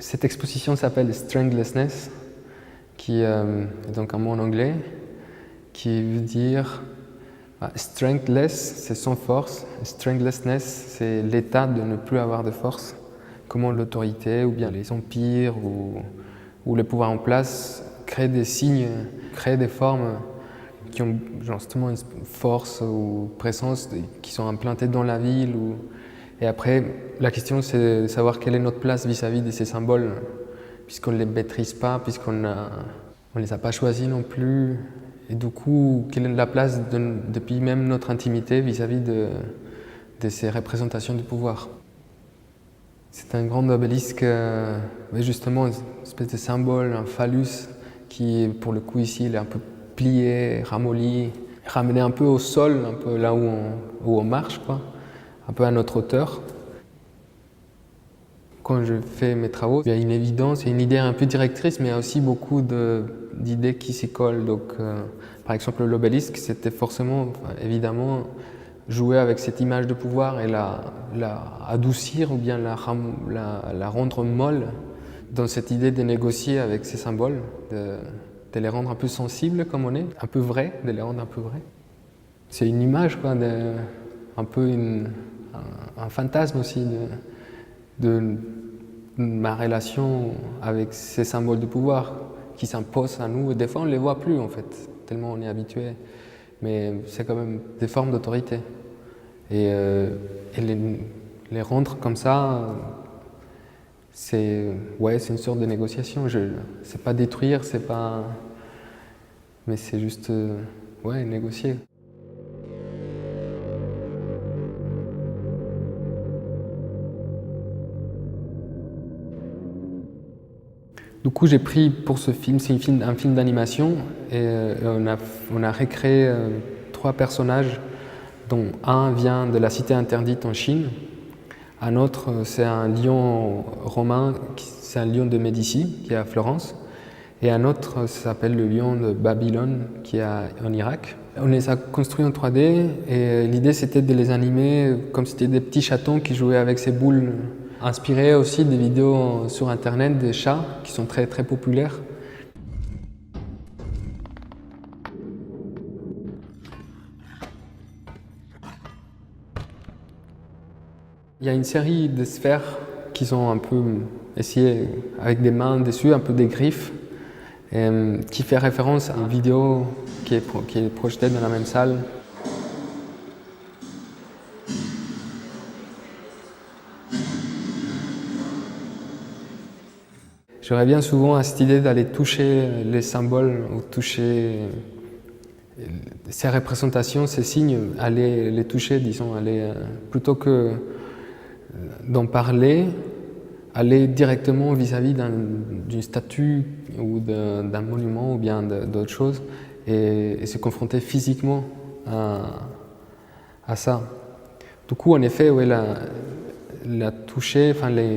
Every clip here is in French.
Cette exposition s'appelle Strengthlessness, qui est donc un mot en anglais, qui veut dire strengthless, c'est sans force, strengthlessness, c'est l'état de ne plus avoir de force, comment l'autorité ou bien les empires ou le pouvoir en place créent des signes, créent des formes qui ont justement une force ou présence, qui sont implantées dans la ville. Et après, la question c'est de savoir quelle est notre place vis-à-vis de ces symboles, puisqu'on ne les maîtrise pas, puisqu'on ne les a pas choisis non plus. Et du coup, quelle est la place depuis même notre intimité vis-à-vis de ces représentations du pouvoir. C'est un grand obélisque, justement une espèce de symbole, un phallus, qui pour le coup ici il est un peu plié, ramolli, ramené un peu au sol, un peu là où on marche, quoi, un peu à notre hauteur. Quand je fais mes travaux, il y a une évidence, il y a une idée un peu directrice, mais il y a aussi beaucoup d'idées qui s'y collent. Donc, par exemple, l'obélisque, c'était forcément, évidemment, jouer avec cette image de pouvoir et la adoucir ou bien la rendre molle dans cette idée de négocier avec ces symboles, de les rendre un peu sensibles comme on est, un peu vrais, de les rendre un peu vrais. C'est une image, quoi, un peu un fantasme aussi de ma relation avec ces symboles de pouvoir qui s'imposent à nous. Et des fois, on ne les voit plus, en fait, tellement on est habitué. Mais c'est quand même des formes d'autorité. Et les rendre comme ça, c'est une sorte de négociation. C'est pas détruire, c'est pas... Mais c'est juste, négocier. Du coup, j'ai pris pour ce film, c'est un film d'animation, et on a recréé 3 personnages, dont un vient de la cité interdite en Chine, un autre c'est un lion romain, c'est un lion de Médicis qui est à Florence, et un autre s'appelle le lion de Babylone qui est en Irak. On les a construits en 3D et l'idée c'était de les animer comme si c'était des petits chatons qui jouaient avec ces boules. Inspiré aussi des vidéos sur internet des chats qui sont très très populaires. Il y a une série de sphères qui sont un peu essayées avec des mains dessus, un peu des griffes, qui fait référence à une vidéo qui est projetée dans la même salle. J'aurais bien souvent cette idée d'aller toucher les symboles ou toucher ces représentations, ces signes, aller les toucher, disons, plutôt que d'en parler, aller directement vis-à-vis d'une statue ou d'un monument ou bien d'autre chose et se confronter physiquement à ça. Du coup, en effet, les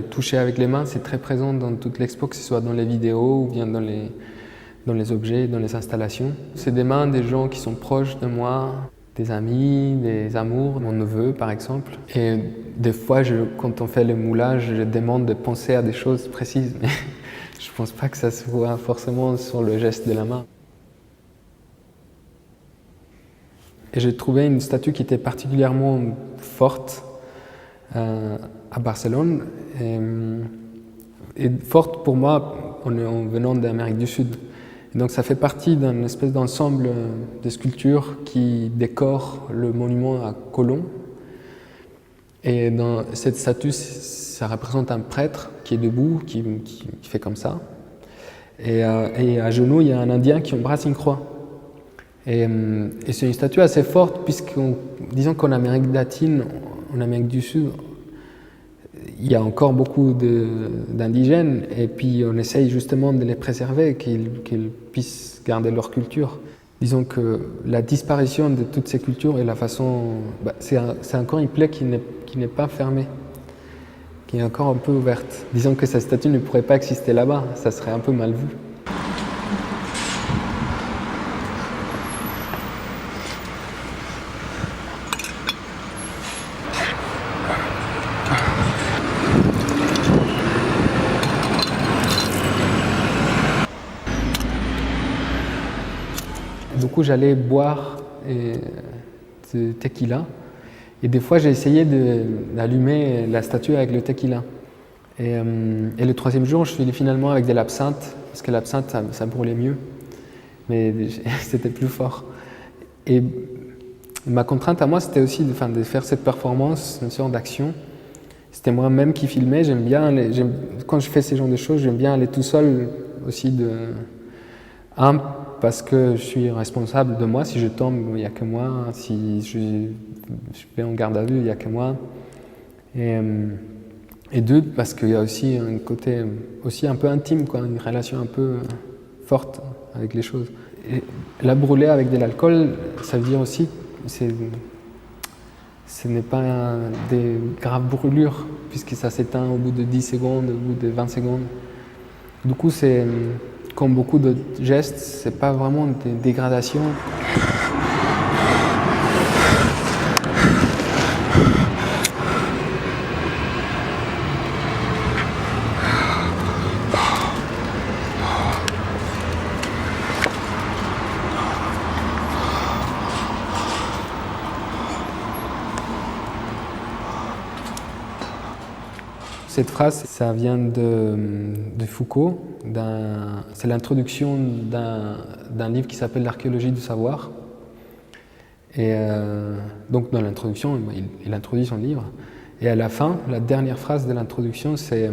toucher avec les mains, c'est très présent dans toute l'expo, que ce soit dans les vidéos ou bien dans les objets, dans les installations. C'est des mains des gens qui sont proches de moi, des amis, des amours, mon neveu par exemple. Et des fois, quand on fait le moulage, je demande de penser à des choses précises, mais je ne pense pas que ça se voit forcément sur le geste de la main. Et j'ai trouvé une statue qui était particulièrement forte à Barcelone, et forte pour moi en venant d'Amérique du Sud. Et donc ça fait partie d'une espèce d'ensemble de sculptures qui décorent le monument à Colón. Et dans cette statue, ça représente un prêtre qui est debout, qui fait comme ça. Et à genoux, il y a un Indien qui embrasse une croix. Et c'est une statue assez forte, disons qu'en Amérique latine, en Amérique du Sud, il y a encore beaucoup d'indigènes et puis on essaye justement de les préserver, qu'ils puissent garder leur culture. Disons que la disparition de toutes ces cultures et la façon... c'est encore une plaie qui n'est pas fermée, qui est encore un peu ouverte. Disons que cette statue ne pourrait pas exister là-bas, ça serait un peu mal vu. coup, j'allais boire de tequila. Et des fois, j'ai essayé d'allumer la statue avec le tequila. Et le troisième jour, je suis allé finalement avec de l'absinthe, parce que l'absinthe, ça brûlait mieux. Mais c'était plus fort. Et ma contrainte à moi, c'était aussi de faire cette performance, une sorte d'action. C'était moi-même qui filmais. Quand je fais ce genre de choses, j'aime bien aller tout seul aussi. Parce que je suis responsable de moi. Si je tombe, il n'y a que moi. Si je vais en garde à vue, il n'y a que moi. Et deux, parce qu'il y a aussi un côté aussi un peu intime, quoi, une relation un peu forte avec les choses. Et la brûler avec de l'alcool, ça veut dire aussi, ce n'est pas des graves brûlures, puisque ça s'éteint au bout de 10 secondes, au bout de 20 secondes. Du coup, c'est comme beaucoup de gestes, c'est pas vraiment des dégradations. Cette phrase, ça vient de Foucault. C'est l'introduction d'un livre qui s'appelle L'archéologie du savoir. Et donc dans l'introduction, il introduit son livre. Et à la fin, la dernière phrase de l'introduction, c'est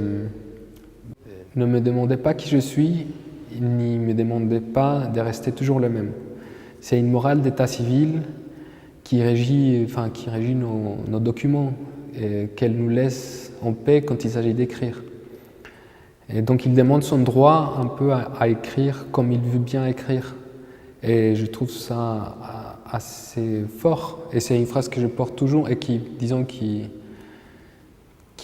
« Ne me demandez pas qui je suis, ni me demandez pas de rester toujours le même ». C'est une morale d'état civil qui régit nos documents et qu'elle nous laisse en paix quand il s'agit d'écrire. Et donc il demande son droit un peu à écrire comme il veut bien écrire. Et je trouve ça assez fort. Et c'est une phrase que je porte toujours et qui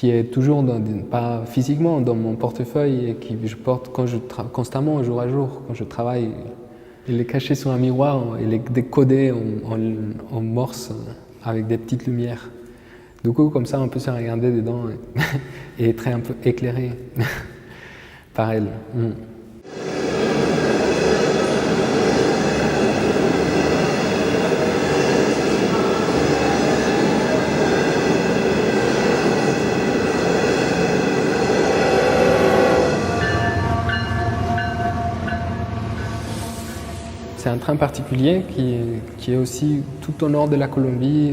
est toujours, pas physiquement, dans mon portefeuille et que je porte constamment, jour à jour, quand je travaille. Il est caché sur un miroir, il est décodé en morse avec des petites lumières. Du coup, comme ça, on peut se regarder dedans et être un peu éclairé par elle. C'est un train particulier qui est aussi tout au nord de la Colombie,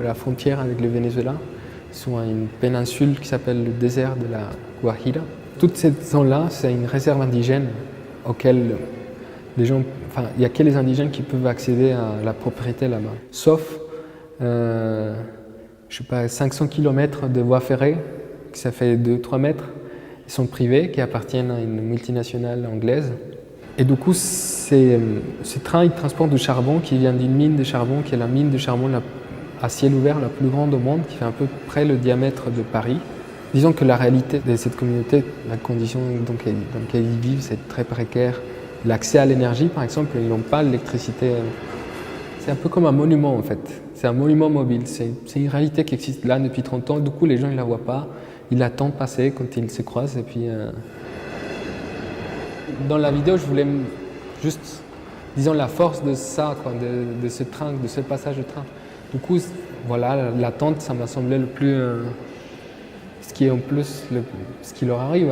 à la frontière avec le Venezuela, sur une péninsule qui s'appelle le désert de la Guajira. Toute cette zone-là, c'est une réserve indigène auquel les gens, il n'y a que les indigènes qui peuvent accéder à la propriété là-bas. Sauf, je sais pas, 500 km de voies ferrées, ça fait 2-3 mètres, ils sont privés, qui appartiennent à une multinationale anglaise. Et du coup, ces trains, ils transportent du charbon qui vient d'une mine de charbon, qui est la mine de charbon à ciel ouvert la plus grande au monde, qui fait à peu près le diamètre de Paris. Disons que la réalité de cette communauté, la condition dans laquelle ils vivent, c'est très précaire. L'accès à l'énergie, par exemple, ils n'ont pas l'électricité. C'est un peu comme un monument, en fait. C'est un monument mobile. C'est une réalité qui existe là depuis 30 ans. Du coup, les gens, ils ne la voient pas. Ils l'attendent passer quand ils se croisent. Et puis, dans la vidéo, je voulais juste, disons, la force de ça, quoi, de ce train, de ce passage de train. Du coup, voilà, l'attente, ça m'a semblé le plus... ce qui est en plus, ce qui leur arrive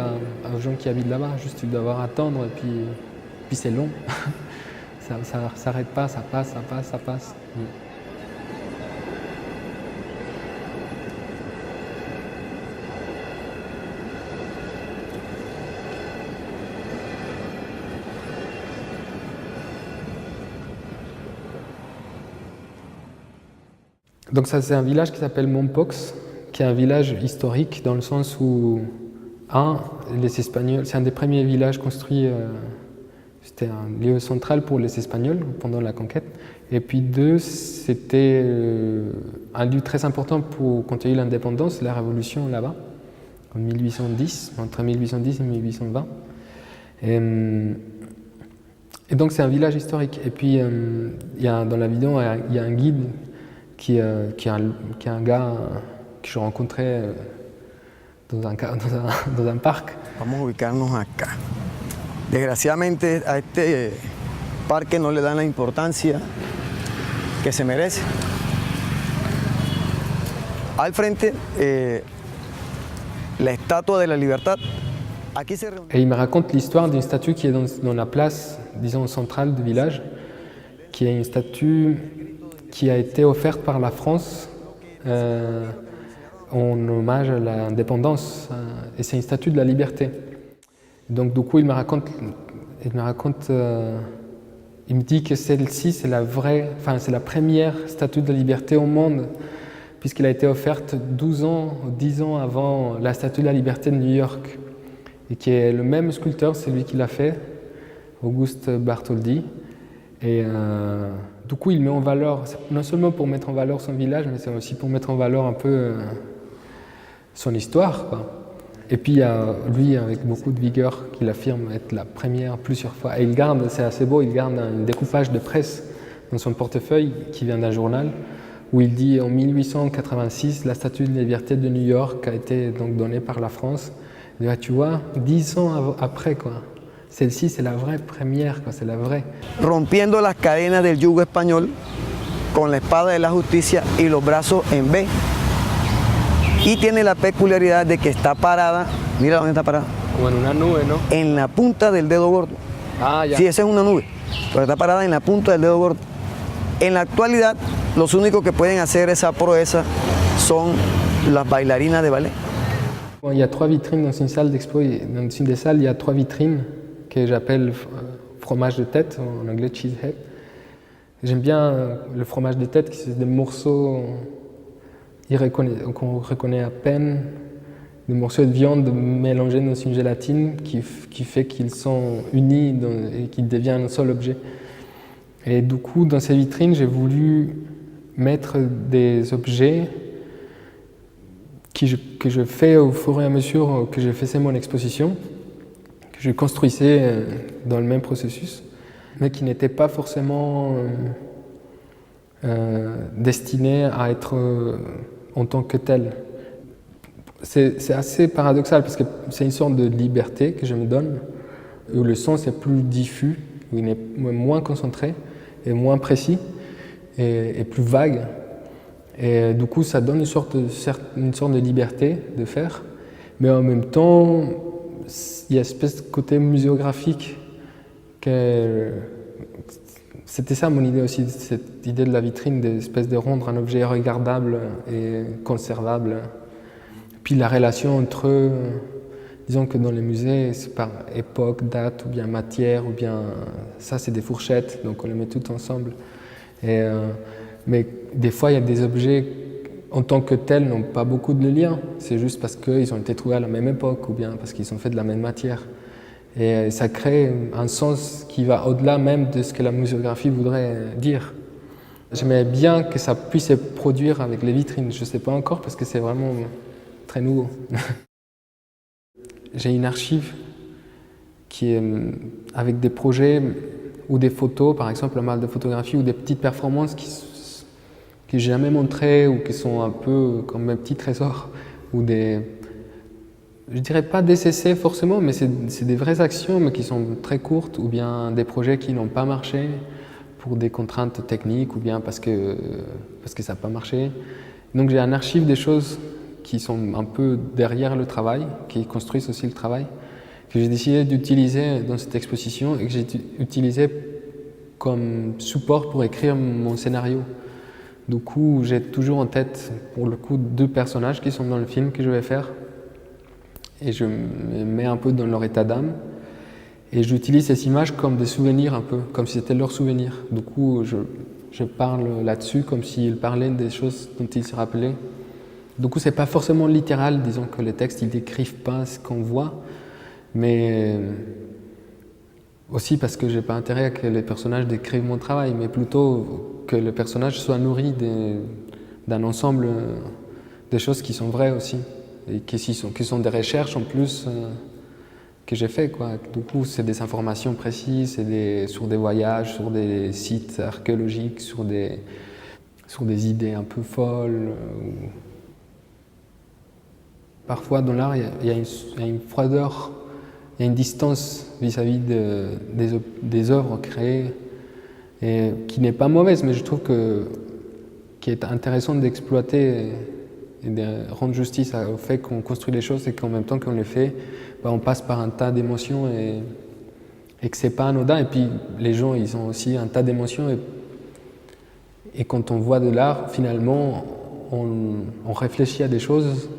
aux gens qui habitent là-bas. Juste, tu dois devoir attendre et puis c'est long. Ça ne s'arrête pas, ça passe, ça passe, ça passe. Donc ça, c'est un village qui s'appelle Mompox, qui est un village historique dans le sens où, les Espagnols, c'est un des premiers villages construits, c'était un lieu central pour les Espagnols pendant la conquête. Et puis deux, c'était un lieu très important quand il y a eu l'indépendance, la révolution là-bas, en 1810, entre 1810 et 1820. Et donc c'est un village historique. Et puis dans la vidéo, il y a un guide qui est un gars que je rencontrais dans un parc. Vamos a ubicarnos acá. Desgraciadamente a este parque no le dan la importancia que se merece. Al frente, la estatua de la libertad. Aquí se reúne. Et il me raconte l'histoire d'une statue qui est dans la place, disons, centrale du village, qui est une statue qui a été offerte par la France en hommage à l'indépendance. Et c'est une statue de la liberté. Donc du coup, il me dit que celle-ci, c'est la première statue de la liberté au monde, puisqu'elle a été offerte 10 ans avant la statue de la liberté de New York. Et qui est le même sculpteur, c'est lui qui l'a fait, Auguste Bartholdi. Et du coup, il met en valeur, non seulement pour mettre en valeur son village, mais c'est aussi pour mettre en valeur un peu son histoire, quoi. Et puis il y a lui, avec beaucoup de vigueur, qui affirme être la première plusieurs fois. Et il garde, c'est assez beau, il garde un découpage de presse dans son portefeuille qui vient d'un journal, où il dit en 1886, la statue de la liberté de New York a été donc donnée par la France. Et là, tu vois, 10 ans après, quoi. Celle-ci, c'est la vraie première, quoi, c'est la vraie. Rompiendo las cadenas del yugo español con la espada de la justicia y los brazos en B. Y tiene la peculiaridad de que está parada, mira dónde está parada. Como en una nube, ¿no? En la punta del dedo gordo. Ah, ya. Sí, esa es una nube, pero está parada en la punta del dedo gordo. En la actualidad, los únicos que pueden hacer esa proeza son las bailarinas de ballet. Bon, il y a 3 vitrines dans une salle d'expo. Dans une des salles, il y a 3 vitrines que j'appelle fromage de tête, en anglais cheesehead. J'aime bien le fromage de tête, qui c'est des morceaux qu'on reconnaît à peine, des morceaux de viande mélangés dans une gélatine qui fait qu'ils sont unis et qu'ils deviennent un seul objet. Et du coup, dans ces vitrines, j'ai voulu mettre des objets que je fais au fur et à mesure que je faisais mon exposition, que je construisais dans le même processus, mais qui n'étaient pas forcément destinés à être en tant que tel. C'est assez paradoxal parce que c'est une sorte de liberté que je me donne, où le sens est plus diffus, où il est moins concentré et moins précis et plus vague. Et du coup, ça donne une sorte de liberté de faire, mais en même temps, il y a une espèce de côté muséographique. C'était ça mon idée aussi, cette idée de la vitrine, d'espèce de rendre un objet regardable et conservable. Puis la relation entre, disons que dans les musées, c'est par époque, date, ou bien matière, ou bien ça c'est des fourchettes, donc on les met toutes ensemble. Mais des fois, il y a des objets en tant que tels n'ont pas beaucoup de lien. C'est juste parce qu'ils ont été trouvés à la même époque ou bien parce qu'ils sont faits de la même matière. Et ça crée un sens qui va au-delà même de ce que la muséographie voudrait dire. J'aimerais bien que ça puisse se produire avec les vitrines. Je ne sais pas encore parce que c'est vraiment très nouveau. J'ai une archive qui est avec des projets ou des photos, par exemple un mal de photographie ou des petites performances que j'ai jamais montrées ou qui sont un peu comme mes petits trésors ou des, je dirais pas des essais forcément, mais c'est des vraies actions mais qui sont très courtes ou bien des projets qui n'ont pas marché pour des contraintes techniques ou bien parce que ça n'a pas marché. Donc j'ai un archive des choses qui sont un peu derrière le travail, qui construisent aussi le travail, que j'ai décidé d'utiliser dans cette exposition et que j'ai utilisé comme support pour écrire mon scénario. Du coup, j'ai toujours en tête, pour le coup, 2 personnages qui sont dans le film que je vais faire. Et je me mets un peu dans leur état d'âme. Et j'utilise ces images comme des souvenirs un peu, comme si c'était leurs souvenirs. Du coup, je parle là-dessus comme s'ils parlaient des choses dont ils se rappelaient. Du coup, c'est pas forcément littéral, disons que les textes, ils décrivent pas ce qu'on voit, mais aussi parce que j'ai pas intérêt à que les personnages décrivent mon travail, mais plutôt que le personnage soit nourri d'un ensemble de choses qui sont vraies aussi, et qui sont des recherches en plus que j'ai fait, quoi. Du coup, c'est des informations précises, sur des voyages, sur des sites archéologiques, sur des idées un peu folles. Parfois, dans l'art, il y a une froideur, il y a une distance vis-à-vis des œuvres créées et qui n'est pas mauvaise, mais je trouve qu'il est intéressant d'exploiter et de rendre justice au fait qu'on construit les choses et qu'en même temps qu'on les fait, on passe par un tas d'émotions et que c'est pas anodin. Et puis les gens, ils ont aussi un tas d'émotions et quand on voit de l'art, finalement, on réfléchit à des choses,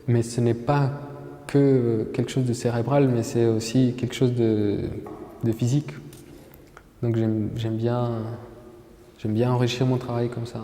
mais ce n'est pas que quelque chose de cérébral, mais c'est aussi quelque chose de physique. Donc j'aime bien enrichir mon travail comme ça.